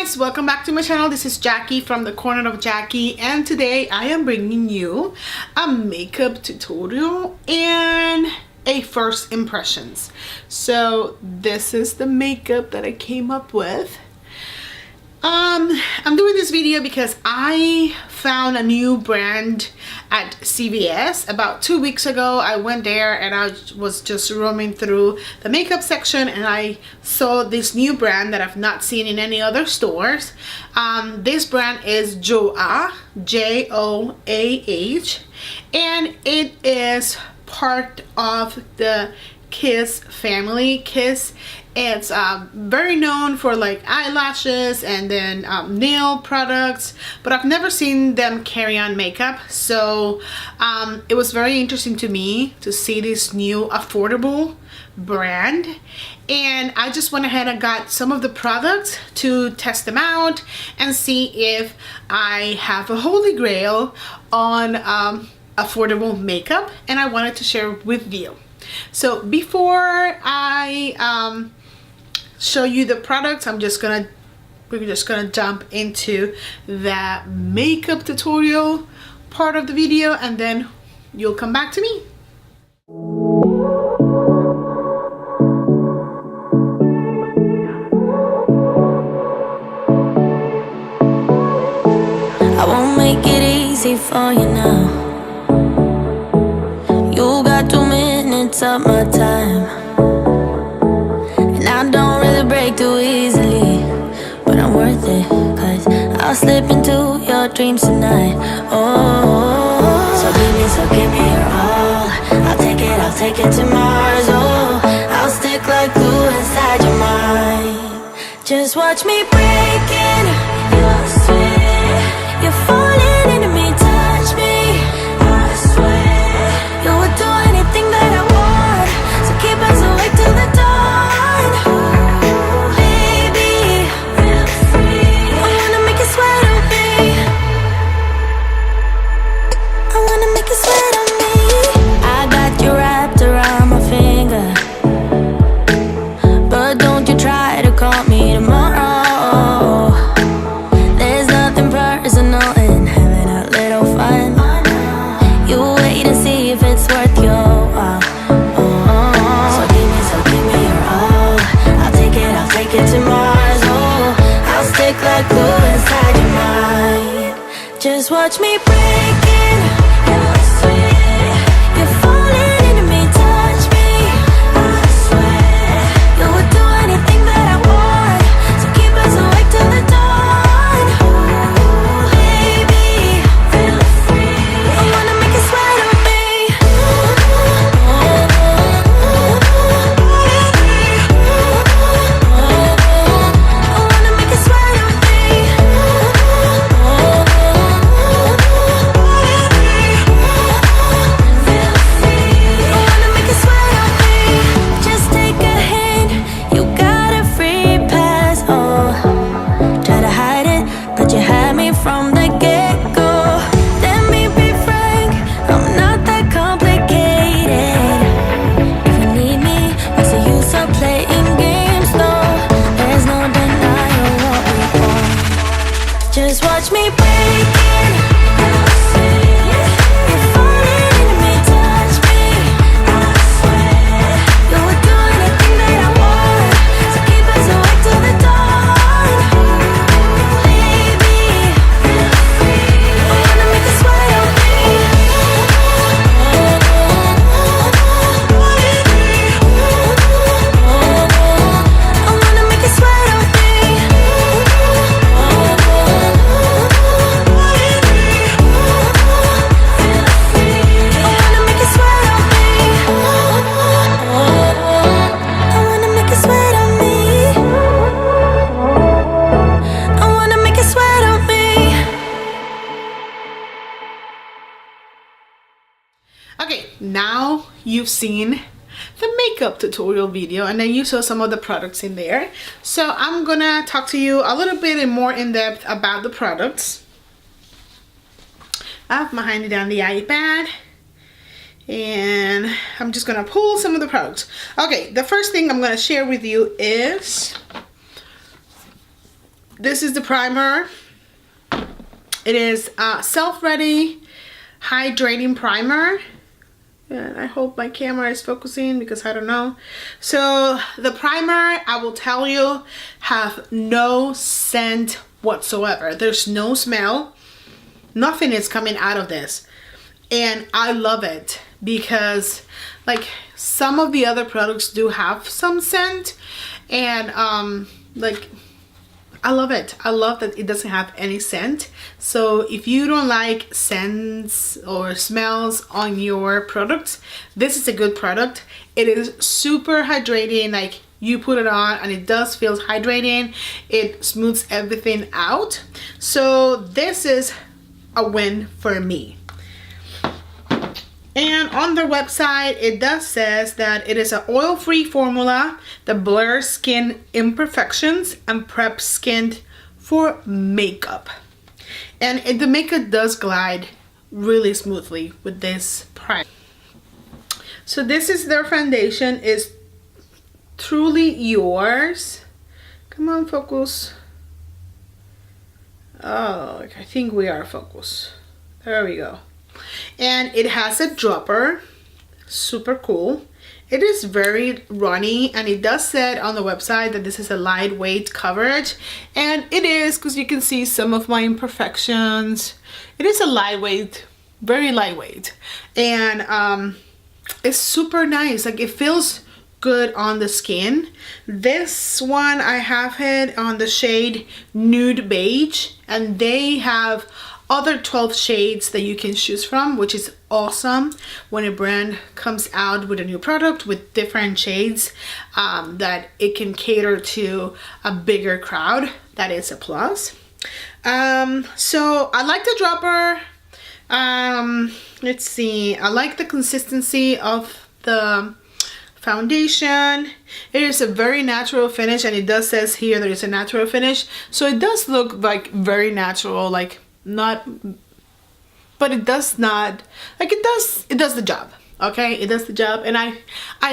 guys, welcome back to my channel. This is Jackie from the Corner of Jackie, and today I am bringing you a makeup tutorial and a first impressions. So this is the makeup that I came up with. I'm doing this video because I found a new brand at CVS about 2 weeks ago. I went there and I was just roaming through the makeup section and I saw this new brand that I've not seen in any other stores. This brand is JOAH, J-O-A-H, and it is part of the Kiss family. Kiss, it's very known for like eyelashes and then nail products, but I've never seen them carry on makeup. So it was very interesting to me to see this new affordable brand, and I just went ahead and got some of the products to test them out and see if I have a holy grail on affordable makeup, and I wanted to share with you. So before I show you the products, we're just gonna jump into the makeup tutorial part of the video, and then you'll come back to me. I won't make it easy for you now. You got 2 minutes of my time, and I don't really break too easily, but I'm worth it, cause I'll slip into your dreams tonight. Oh, so give me your all. I'll take it to Mars. Oh, I'll stick like glue inside your mind. Just watch me breaking your sweat. You're falling into me, touch me, I swear. You would do anything that I want, so keep us awake till the dawn. Baby, feel free. I wanna make you sweat on me. I wanna make you sweat on me. I got you wrapped around my finger, but don't you try to call me tomorrow. There's nothing personal in having a little fun. You wait and see if it's worth your while. So give me your all. I'll take it to Mars. Oh, I'll stick like glue inside your mind. Just watch me breaking your sweat. You're falling into me, touch me, I swear. You would do anything that I want, so keep us awake till the dawn. Baby, feel free. I wanna make you sweat on me. I wanna make you sweat on me. Feel free. I wanna make you sweat on me. Just take a hint, you got a free pass. Oh, try to hide it, but you had me from the get-go. Let me be frank, I'm not that complicated. If you need me, what's the use of playing games? No, there's no denying what we want. Just watch me breaking your sweat. You're falling into me, touch me, I swear. You would do anything that I want, so keep us awake till the dawn. Baby, feel free. I wanna make you sweat on me. I wanna make you sweat on me. Feel free. I wanna make you sweat on me. I wanna make you sweat on me. I wanna make you sweat on me. Okay, now you've seen the makeup tutorial video and then you saw some of the products in there. So I'm gonna talk to you a little bit more in depth about the products. I have my handy dandy iPad and I'm just gonna pull some of the products. Okay, the first thing I'm gonna share with you is This is the primer. It is self-ready hydrating primer. And I hope my camera is focusing because I don't know. So the primer, I will tell you, have no scent whatsoever. There's no smell. Nothing is coming out of this. And I love it because like some of the other products do have some scent, and like I love it. I love that it doesn't have any scent. So if you don't like scents or smells on your products, this is a good product. It is super hydrating. Like you put it on and it does feel hydrating. It smooths everything out. So this is a win for me. And on their website, it does says that it is an oil-free formula that blurs skin imperfections and preps skin for makeup. And the makeup does glide really smoothly with this primer. So this is their foundation. Is Truly Yours. Come on, focus. Oh, I think we are focused. There we go. And it has a dropper. Super cool. It is very runny, and it does say on the website that this is a lightweight coverage, and it is, because you can see some of my imperfections. It is a lightweight, very lightweight, and it's super nice. Like it feels good on the skin. This one, I have it on the shade Nude Beige, and they have other 12 shades that you can choose from, which is awesome when a brand comes out with a new product with different shades, that it can cater to a bigger crowd. That is a plus. So I like the dropper. Let's see, I like the consistency of the foundation. It is a very natural finish, and it does says here there is a natural finish, so it does look like very natural, like not, but it does not, like it does the job. Okay, it does the job, and I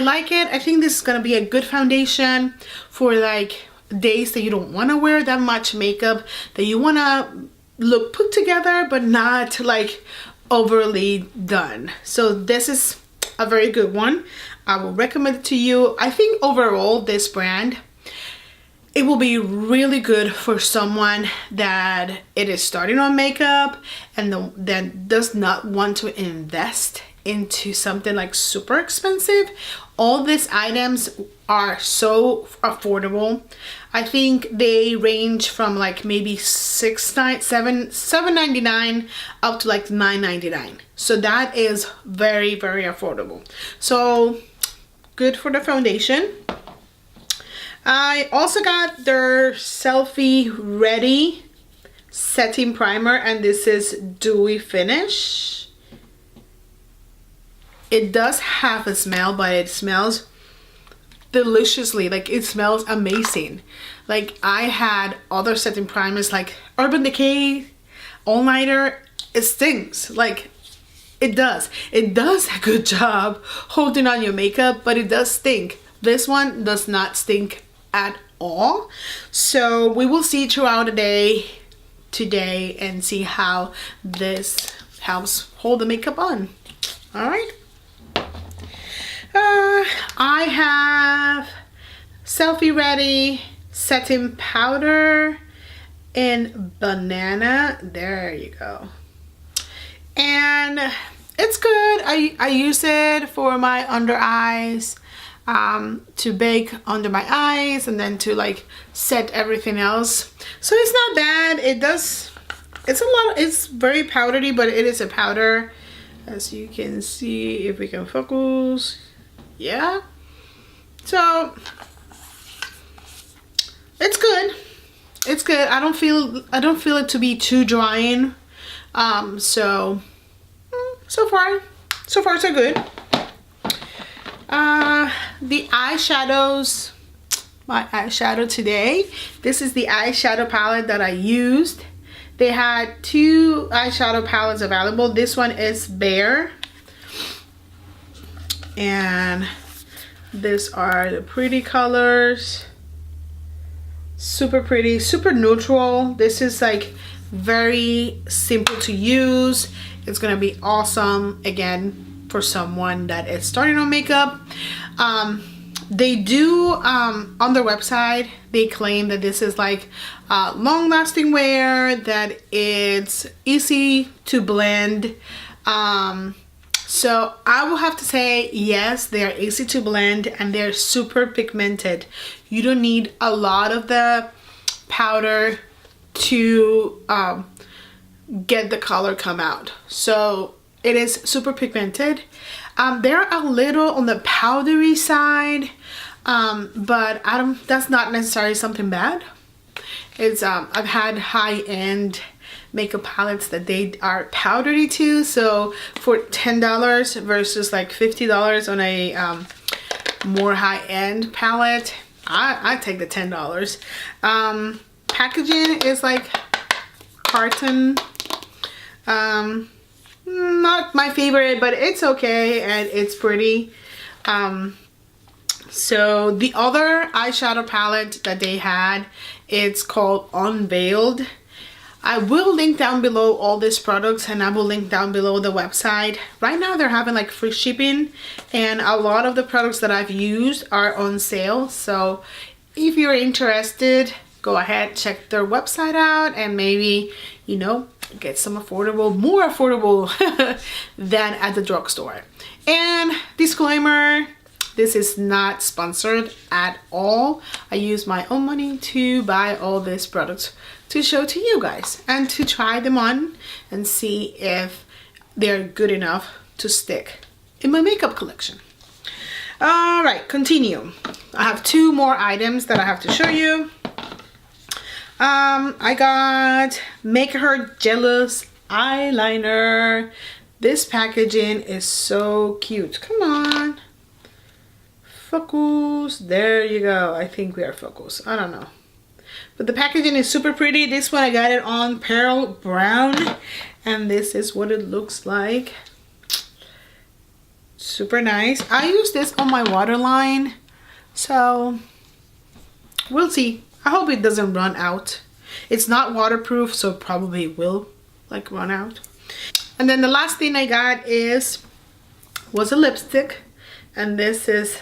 like it. I think this is gonna be a good foundation for like days that you don't want to wear that much makeup, that you want to look put together but not like overly done. So this is a very good one. I will recommend it to you. I think overall this brand, it will be really good for someone that it is starting on makeup and that does not want to invest into something like super expensive. All these items are so affordable. I think they range from like maybe $7.99 up to like $9.99. So that is very, very affordable. So good for the foundation. I also got their Selfie Ready Setting Primer, and this is Dewy Finish. It does have a smell, but it smells deliciously. Like it smells amazing. Like I had other setting primers like Urban Decay All Nighter. It stinks. Like it does a good job holding on your makeup, but it does stink. This one does not stink at all. So we will see throughout the day today and see how this helps hold the makeup on. All right. I have Selfie Ready Setting Powder in Banana. There you go. And it's good. I use it for my under eyes, to bake under my eyes, and then to like set everything else. So it's not bad. It's very powdery, but it is a powder, as you can see if we can focus. Yeah, so it's good. It's good. I don't feel it to be too drying. So far so good. The eyeshadows, my eyeshadow today. This is the eyeshadow palette that I used. They had 2 eyeshadow palettes available. This one is Bare, and these are the pretty colors. Super pretty, super neutral. This is like very simple to use. It's gonna be awesome again for someone that is starting on makeup. They do on their website, they claim that this is like long lasting wear, that it's easy to blend. So I will have to say yes, they are easy to blend and they're super pigmented. You don't need a lot of the powder to get the color come out. So it is super pigmented. They're a little on the powdery side, but that's not necessarily something bad. It's I've had high-end makeup palettes that they are powdery too, so for $10 versus like $50 on a more high-end palette, I take the $10. Packaging is like carton. Not my favorite, but it's okay and it's pretty. So the other eyeshadow palette that they had, it's called Unveiled. I will link down below all these products, and I will link down below the website. Right now they're having like free shipping, and a lot of the products that I've used are on sale. So if you're interested, go ahead, check their website out, and maybe, you know, get some affordable, more affordable than at the drugstore. And disclaimer, this is not sponsored at all. I use my own money to buy all these products to show to you guys and to try them on and see if they're good enough to stick in my makeup collection. All right, continue. I have two more items that I have to show you. I got Make Her Jealous eyeliner. This packaging is so cute. Come on. Focus. There you go. I think we are focused. I don't know. But the packaging is super pretty. This one I got it on Pearl Brown. And this is what it looks like. Super nice. I use this on my waterline. So we'll see. I hope it doesn't run out. It's not waterproof, so probably will like run out. And then the last thing I got was a lipstick, and this is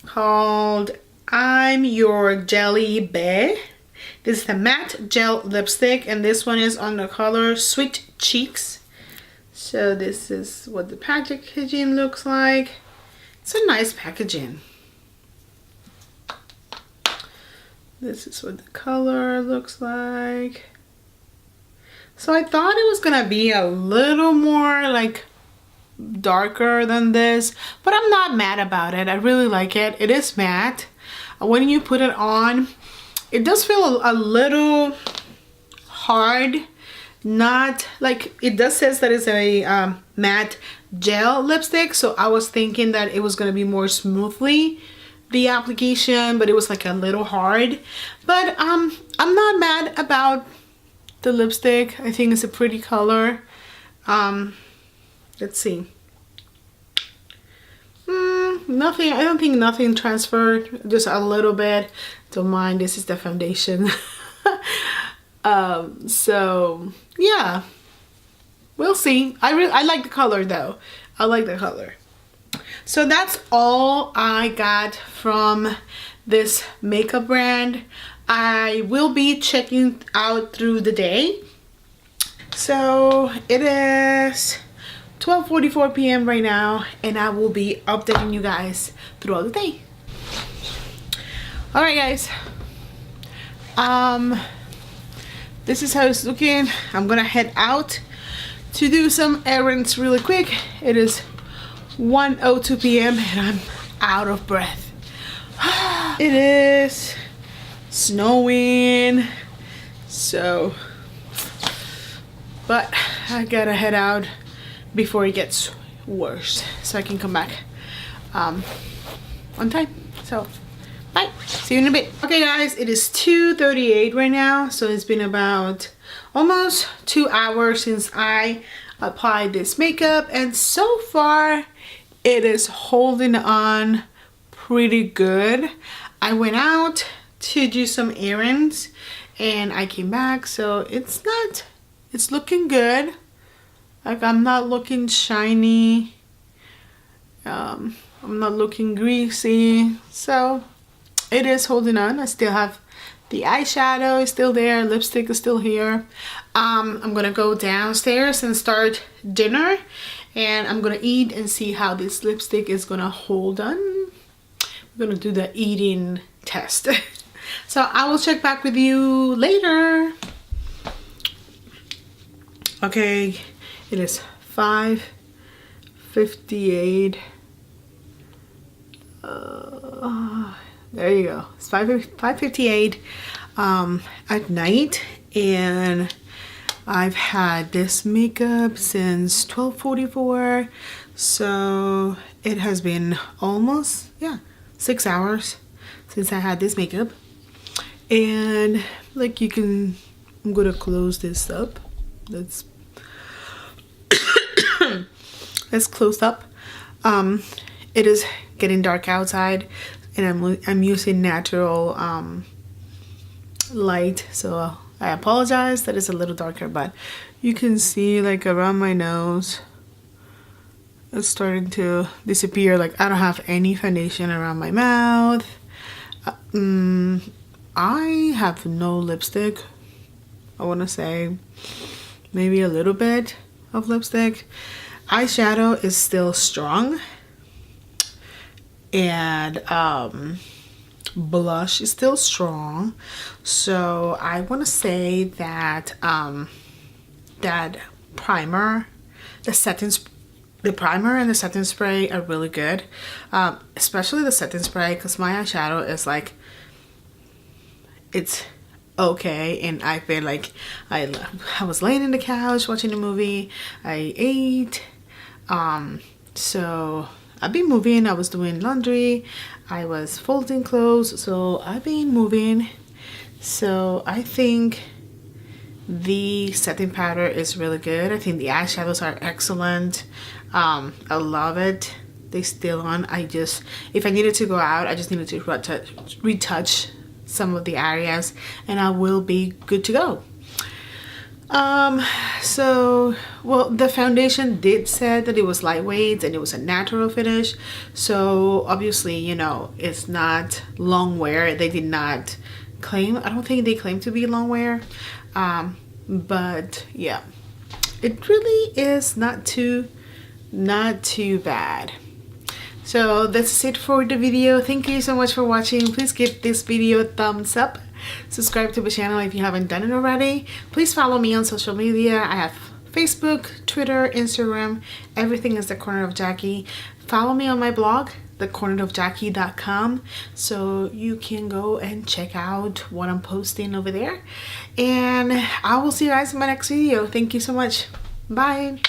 called I'm Your Jelly Bae. This is a matte gel lipstick, and this one is on the color Sweet Cheeks. So this is what the packaging looks like. It's a nice packaging. This is what the color looks like. So I thought it was gonna be a little more like darker than this, but I'm not mad about it. I really like it. It is matte. When you put it on, it does feel a little hard. Not like, it does says that it's a matte gel lipstick, so I was thinking that it was gonna be more smoothly the application, but it was like a little hard. But I'm not mad about the lipstick. I think it's a pretty color. Let's see. Nothing, I don't think nothing transferred, just a little bit. Don't mind, this is the foundation. So yeah, we'll see. I like the color though. I like the color. So that's all I got from this makeup brand. I will be checking out through the day. So it is 12:44 p.m. right now, and I will be updating you guys throughout the day. All right, guys. This is how it's looking. I'm gonna head out to do some errands really quick. It is 1:02 p.m. and I'm out of breath. It is snowing, so, but I gotta head out before it gets worse so I can come back on time. So bye, see you in a bit. Okay guys, it is 2:38 right now, so it's been about almost 2 hours since I applied this makeup, and so far it is holding on pretty good. I went out to do some errands and I came back, so it's looking good. Like, I'm not looking shiny, I'm not looking greasy, so it is holding on. I still have the eyeshadow is still there, lipstick is still here. I'm gonna go downstairs and start dinner, and I'm gonna eat and see how this lipstick is gonna hold on. We're gonna do the eating test. So I will check back with you later. Okay, it is 5:58. There you go. It's 5:58 at night, and I've had this makeup since 12:44, so it has been almost 6 hours since I had this makeup. And like I'm gonna close this up. Let's close up. It is getting dark outside, and I'm using natural light, so I apologize that it's a little darker, but you can see like around my nose it's starting to disappear. Like, I don't have any foundation around my mouth. I have no lipstick. I want to say maybe a little bit of lipstick. Eyeshadow is still strong, and blush is still strong. So I want to say that that primer, the primer and the setting spray are really good, especially the setting spray, because my eyeshadow is like, it's okay. And I've been like, I was laying in the couch watching a movie, I ate, so I've been moving. I was doing laundry, I was folding clothes, so I've been moving. So I think the setting powder is really good. I think the eyeshadows are excellent. I love it. They still on. If I needed to go out, I just needed to retouch some of the areas, and I will be good to go. Well, the foundation did say that it was lightweight and it was a natural finish, so obviously, you know, it's not long wear. They did not claim, I don't think they claim to be long wear, but yeah, it really is not too bad. So that's it for the video. Thank you so much for watching. Please give this video a thumbs up. Subscribe to the channel if you haven't done it already. Please follow me on social media. I have Facebook, Twitter, Instagram. Everything is The Corner of Jackie. Follow me on my blog, thecornerofjackie.com, so you can go and check out what I'm posting over there. And I will see you guys in my next video. Thank you so much. Bye.